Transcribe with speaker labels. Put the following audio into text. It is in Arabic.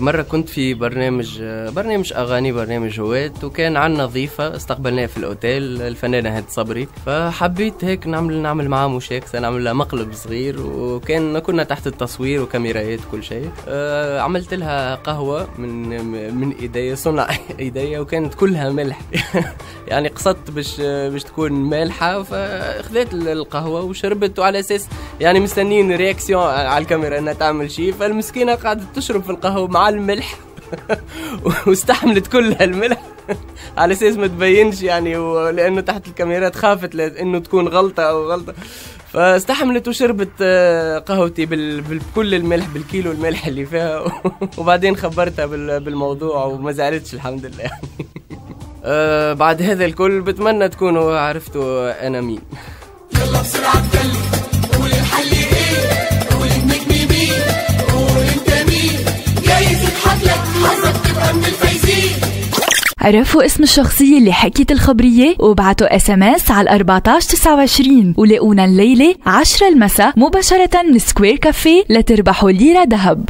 Speaker 1: مرة كنت في برنامج أغاني، برنامج هواة، وكان عنا ضيفة استقبلناها في الأوتيل، الفنانة هاد صبري. فحبيت هيك نعمل معها مشاكسة، نعمل لها مقلب صغير، كنا تحت التصوير وكاميرايات وكل شيء. عملت لها قهوة من إيديا، صنع إيديا، وكانت كلها ملح. يعني قصدت باش تكون مالحة، فاخذت القهوة وشربت، وعلى أساس يعني مستنين رياكسيون على الكاميرا انها تعمل شيء، فالمسكينة قاعدة تشرب في القهوة مع الملح. واستحملت كل هالملح على اساس ما تبينش يعني، لانه تحت الكاميرات خافت لانه تكون غلطة او غلطة، فاستحملت وشربت قهوتي بكل الملح، بالكيلو الملح اللي فيها. وبعدين خبرتها بالموضوع وما زعلتش الحمد لله يعني. بعد هذا الكل بتمنى تكونوا عرفتوا انا مين.
Speaker 2: يلا بسرعة اتكلم، قول الحل ايه، قول النجم مين، قول انت مين، جايز يضحك لك حظك تبقى من الفايزين.
Speaker 3: عرفوا اسم الشخصية اللي حكيت الخبرية وبعتوا SMS على 1429 ولاقونا الليلة 10 المساء مباشرة من سكوير كافيه لتربحوا ليرة ذهب.